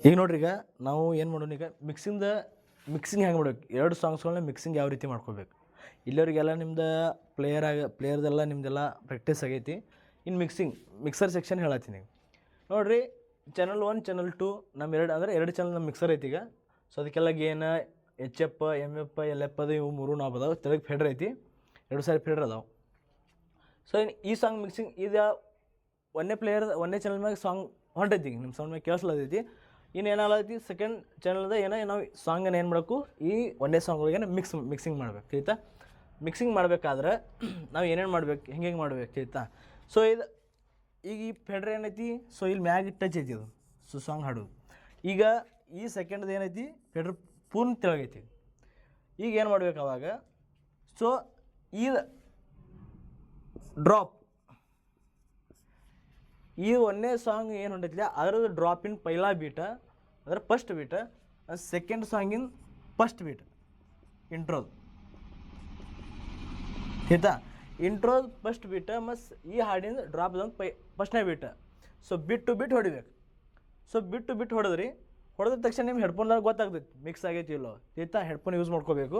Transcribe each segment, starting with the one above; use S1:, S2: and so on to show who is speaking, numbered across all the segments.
S1: ಈಗ ನೋಡ್ರಿ, ಈಗ ನಾವು ಏನು ಮಾಡೋಣ, ಈಗ ಮಿಕ್ಸಿಂಗ್ ಹೆಂಗೆ ಮಾಡ್ಬೇಕು, ಎರಡು ಸಾಂಗ್ಸ್ಗಳನ್ನ ಮಿಕ್ಸಿಂಗ್ ಯಾವ ರೀತಿ ಮಾಡ್ಕೋಬೇಕು. ಇಲ್ಲಿವರಿಗೆಲ್ಲ ನಿಮ್ದು ಪ್ಲೇಯರ್ದೆಲ್ಲ ನಿಮ್ದೆಲ್ಲ ಪ್ರಾಕ್ಟೀಸ್ ಆಗೈತಿ. ಇನ್ನು ಮಿಕ್ಸರ್ ಸೆಕ್ಷನ್ ಹೇಳತ್ತೀನಿ. ನೋಡಿರಿ, ಚಾನಲ್ 1 ಚಾನಲ್ 2 ನಮ್ಮ ಎರಡು ಚಾನಲ್ ನಮ್ಮ ಮಿಕ್ಸರ್ ಐತಿ ಈಗ. ಸೊ ಅದಕ್ಕೆಲ್ಲ ಗೇನ್ HF MF LF ಅದು ಇವು 3 ನಾಬ್ ಅದಾವೆ. ತೆಳಗೆ ಫೆಡ್ರ್ ಐತಿ, 2 ಸಾರಿ ಫೆಡ್ರ್ ಅದಾವೆ. ಸೊ ಈ ಸಾಂಗ್ ಮಿಕ್ಸಿಂಗ್ ಇದು ಒಂದೇ ಚಾನಲ್ ಮ್ಯಾಗ ಸಾಂಗ್ ಹೊಂಟೈತಿ. ನಿಮ್ಮ ಸೌಂಡ್ ಮ್ಯಾಗ ಕೇಳಿಸ್ಲತ್ತೈತಿ. ಇನ್ನು ಏನಾಗತ್ತೈತಿ, ಸೆಕೆಂಡ್ ಚಾನಲ್ದ ನಾವು ಸಾಂಗನ್ನು ಏನು ಮಾಡಬೇಕು, ಈ ಒಂದೇ ಸಾಂಗ್ಗಳಿಗೆ ಮಿಕ್ಸಿಂಗ್ ಮಾಡ್ಬೇಕು ಆಯ್ತಾ. ಮಿಕ್ಸಿಂಗ್ ಮಾಡಬೇಕಾದ್ರೆ ನಾವು ಏನೇನು ಮಾಡ್ಬೇಕು, ಹೆಂಗೆ ಮಾಡ್ಬೇಕು ಆಯ್ತಾ. ಸೊ ಇದು ಈಗ ಈ ಫೆಡ್ರ್ ಏನೈತಿ, ಸೊ ಇಲ್ಲಿ ಮ್ಯಾಗ ಟಚ್ ಐತಿ ಅದು. ಸೊ ಸಾಂಗ್ ಹಾಡೋದು ಈಗ ಈ ಸೆಕೆಂಡ್ದು ಏನೈತಿ, ಫೆಡ್ರ್ ಪೂರ್ಣ ತೆಳಗೈತಿ. ಈಗ ಏನು ಮಾಡ್ಬೇಕು ಅವಾಗ, ಸೊ ಇದು ಡ್ರಾಪ್, ಈ ಒಂದೇ ಸಾಂಗ್ ಏನು ಹೊಂಟೈತಿಲ್ಲ ಅದ್ರದ್ದು ಡ್ರಾಪಿನ ಪೈಲಾ ಬೀಟ, ಅದರ ಫಸ್ಟ್ ಬೀಟ, ಸೆಕೆಂಡ್ ಸಾಂಗಿನ ಫಸ್ಟ್ ಬೀಟ್ ಇಂಟ್ರೋದು ಆಯ್ತಾ. ಇಂಟ್ರೋದು ಫಸ್ಟ್ ಬೀಟ ಮತ್ತು ಈ ಹಾಡಿನ ಡ್ರಾಪ್ದೊಂದು ಫಸ್ಟ್ನೇ ಬೀಟ. ಸೊ ಬಿಟ್ ಟು ಬಿಟ್ ಹೊಡಿಬೇಕು. ಸೊ ಬಿಟ್ ಟು ಬಿಟ್ ಹೊಡೆದ ತಕ್ಷಣ ನಿಮ್ಮ ಹೆಡ್ಫೋನ್ದಾಗ ಗೊತ್ತಾಗ್ತೈತಿ ಮಿಕ್ಸ್ ಆಗೈತಿ ಇಲ್ಲೋ ಆಯ್ತಾ. ಹೆಡ್ಫೋನ್ ಯೂಸ್ ಮಾಡ್ಕೋಬೇಕು.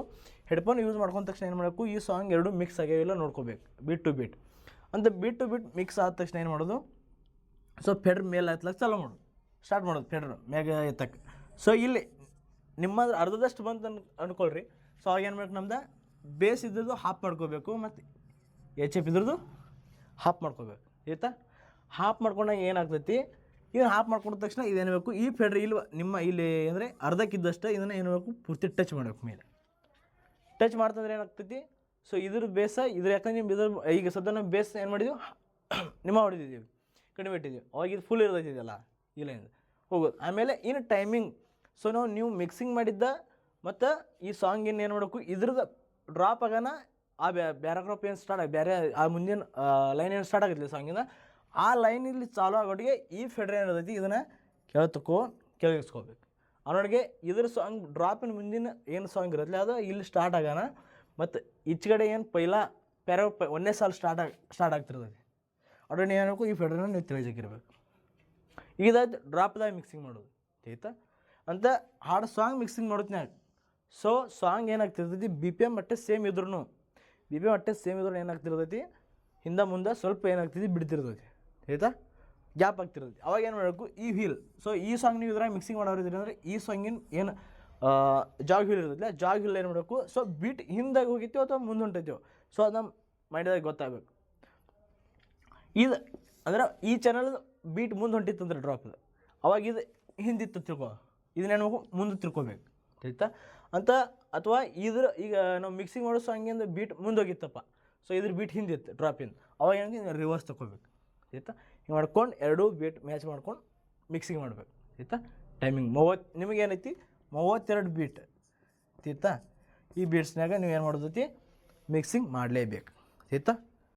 S1: ಹೆಡ್ಫೋನ್ ಯೂಸ್ ಮಾಡ್ಕೊಂಡ ತಕ್ಷಣ ಏನು ಮಾಡಬೇಕು, ಈ ಸಾಂಗ್ ಎರಡು ಮಿಕ್ಸ್ ಆಗ್ಯಾವಿಲ್ಲ ನೋಡ್ಕೋಬೇಕು. ಬಿಟ್ ಟು ಬಿಟ್ ಅಂತ ಬಿಟ್ ಟು ಬಿಟ್ ಮಿಕ್ಸ್ ಆದ ತಕ್ಷಣ ಏನು ಮಾಡೋದು, ಸೊ ಫೆಡ್ರ್ ಮೇಲೆ ಎತ್ತಲಕ್ಕೆ ಚಾಲೂ ಮಾಡೋದು, ಸ್ಟಾರ್ಟ್ ಮಾಡೋದು ಫೆಡ್ರ್ ಮ್ಯಾಗ ಎತ್ತಕ್ಕೆ. ಸೊ ಇಲ್ಲಿ ನಿಮ್ಮ ಅರ್ಧದಷ್ಟು ಬಂತು ಅಂದ್ಕೊಳ್ರಿ. ಸೊ ಅವಾಗ ಏನು ಮಾಡ್ಬೇಕು, ನಮ್ದು ಬೇಸ್ ಇದ್ರದ್ದು ಹಾಫ್ ಮಾಡ್ಕೋಬೇಕು ಮತ್ತು HF ಇದ್ರದ್ದು ಹಾಫ್ ಮಾಡ್ಕೋಬೇಕು ಆಯ್ತಾ. ಹಾಫ್ ಮಾಡ್ಕೊಂಡಾಗ ಏನಾಗ್ತೈತಿ, ಇದನ್ನು ಹಾಫ್ ಮಾಡ್ಕೊಂಡ ತಕ್ಷಣ ಇದೇನು ಬೇಕು, ಈ ಫೆಡ್ರ್ ಇಲ್ಲಿ ಅಂದರೆ ಅರ್ಧಕ್ಕಿದ್ದಷ್ಟು ಇದನ್ನು ಏನು ಬೇಕು, ಪೂರ್ತಿ ಟಚ್ ಮಾಡಬೇಕು. ಮೇಲೆ ಟಚ್ ಮಾಡ್ತಂದ್ರೆ ಏನಾಗ್ತೈತಿ, ಸೊ ಇದ್ರ ಬೇಸ ಯಾಕಂದ್ರೆ ನಿಮ್ಮ ಈಗ ಸದ್ಯ ನಾವು ಬೇಸ್ ಏನು ಮಾಡಿದ್ವಿ, ನಿಮ್ಮ ಹೊಡಿತಿದ್ದೀವಿ, ಕಡಿಮೆ ಇಟ್ಟಿದ್ದೀವಿ. ಅವಾಗ ಇದು ಫುಲ್ ಇರ್ತೈತಿದೆಯಲ್ಲ ಇಲ್ಲ ಹೋಗೋದು. ಆಮೇಲೆ ಇನ್ನು ಟೈಮಿಂಗ್, ಸೊ ನೀವು ಮಿಕ್ಸಿಂಗ್ ಮಾಡಿದ್ದ ಮತ್ತು ಈ ಸಾಂಗ್ ಏನು ಮಾಡಬೇಕು, ಇದ್ರದ್ದು ಡ್ರಾಪ್ ಆಗೋಣ ಆ ಪ್ಯಾರಾಗ್ರಾಫ್ ಏನು ಸ್ಟಾರ್ಟ್ ಆಗಿ ಬೇರೆ ಆ ಮುಂದಿನ ಲೈನ್ ಏನು ಸ್ಟಾರ್ಟ್ ಆಗಿಲ್ಲ ಸಾಂಗಿಂದ, ಆ ಲೈನ್ ಇಲ್ಲಿ ಚಾಲೂ ಆಗೋಟಿಗೆ ಈ ಫೆಡ್ರ್ ಏನಿರ್ತೈತಿ ಇದನ್ನು ಕೆಳಗಿಸ್ಕೋಬೇಕು. ಅವನೊಳಗೆ ಇದ್ರ ಸಾಂಗ್ ಡ್ರಾಪಿನ ಮುಂದಿನ ಏನು ಸಾಂಗ್ ಇರತ್ತಲ್ಲ ಅದು ಇಲ್ಲಿ ಸ್ಟಾರ್ಟ್ ಆಗೋಣ ಮತ್ತು ಈಚೆಗಡೆ ಏನು ಪೈಲಾ ಒಂದೇ ಸಾಲ ಸ್ಟಾರ್ಟ್ ಆಗ್ತಿರ್ತೈತಿ. ಅವ್ರನ್ನ ಏನು ಮಾಡಬೇಕು, ಈ ಫೆಡ್ರನ್ನ ನೀವು ತಿಳಿಸಿರ್ಬೇಕು. ಇದಾಯ್ತು ಡ್ರಾಪ್ದಾಗ ಮಿಕ್ಸಿಂಗ್ ಮಾಡೋದು ಆಯ್ತಾ. ಅಂತ ಹಾಡು ಸಾಂಗ್ ಮಿಕ್ಸಿಂಗ್ ಮಾಡೋದ್ನಾಗ ಸೊ ಸಾಂಗ್ ಏನಾಗ್ತಿರ್ತೈತಿ, BPM ಅಷ್ಟೇ ಸೇಮ್ ಇದ್ರೂ ಏನಾಗ್ತಿರ್ತೈತಿ, ಹಿಂದೆ ಮುಂದೆ ಸ್ವಲ್ಪ ಏನಾಗ್ತೈತಿ ಬಿಡ್ತಿರ್ತೈತಿ ಆಯ್ತಾ, ಗ್ಯಾಪ್ ಆಗ್ತಿರ್ತೈತಿ. ಅವಾಗ ಏನು ಮಾಡಬೇಕು, ಈ ವೀಲ್, ಸೊ ಈ ಸಾಂಗ್ ನೀವು ಇದ್ರಾಗ ಮಿಕ್ಸಿಂಗ್ ಮಾಡೋರಿದ್ರಿ ಅಂದರೆ ಈ ಸಾಂಗಿನ ಏನು ಜಾಗ್ ವೀಲ್ ಇರ್ತೈತಿಲ್ಲ, ಜಾಗ್ ವೀಲ್ ಏನು ಮಾಡಬೇಕು, ಸೊ ಬೀಟ್ ಹಿಂದಾಗ ಹೋಗಿತ್ತೀವೋ ಅಥವಾ ಮುಂದೆ ಹೊಂಟೈತೀವೋ ಸೊ ಅದು ನಮ್ಮ ಮೈಂಡ್ದಾಗ ಗೊತ್ತಾಗಬೇಕು. ಇದು ಅಂದ್ರೆ ಈ ಚಾನಲ್ ಬೀಟ್ ಮುಂದೆ ಹೊಂಟಿತ್ತಂದ್ರೆ ಡ್ರಾಪ್ ಅವಾಗ ಇದು ಹಿಂದಿತ್ತು ತಿಳ್ಕೊ, ಇದನ್ನೇನು ಮುಂದೆ ತಿಳ್ಕೊಬೇಕು ಆಯ್ತಾ ಅಂತ. ಅಥವಾ ಈಗ ನಾವು ಮಿಕ್ಸಿಂಗ್ ಮಾಡೋ ಸಾಂಗಿಂದ ಬೀಟ್ ಮುಂದೆ ಹೋಗಿತ್ತಪ್ಪ, ಸೊ ಇದ್ರ ಬೀಟ್ ಹಿಂದಿತ್ತು ಡ್ರಾಪಿಂದ, ಅವಾಗ ಏನಂಗೆ ರಿವರ್ಸ್ ತೊಗೋಬೇಕು ಆಯ್ತಾ. ಹಿಂಗೆ ಮಾಡ್ಕೊಂಡು ಎರಡೂ ಬೀಟ್ ಮ್ಯಾಚ್ ಮಾಡ್ಕೊಂಡು ಮಿಕ್ಸಿಂಗ್ ಮಾಡಬೇಕು ಆಯ್ತಾ. ಟೈಮಿಂಗ್ ನಿಮಗೇನೈತಿ 32 ಬೀಟ್ ಆಯ್ತಾ. ಈ ಬೀಟ್ಸ್ನಾಗ ನೀವು ಏನು ಮಾಡೋದೈತಿ, ಮಿಕ್ಸಿಂಗ್ ಮಾಡಲೇಬೇಕು ಆಯ್ತಾ.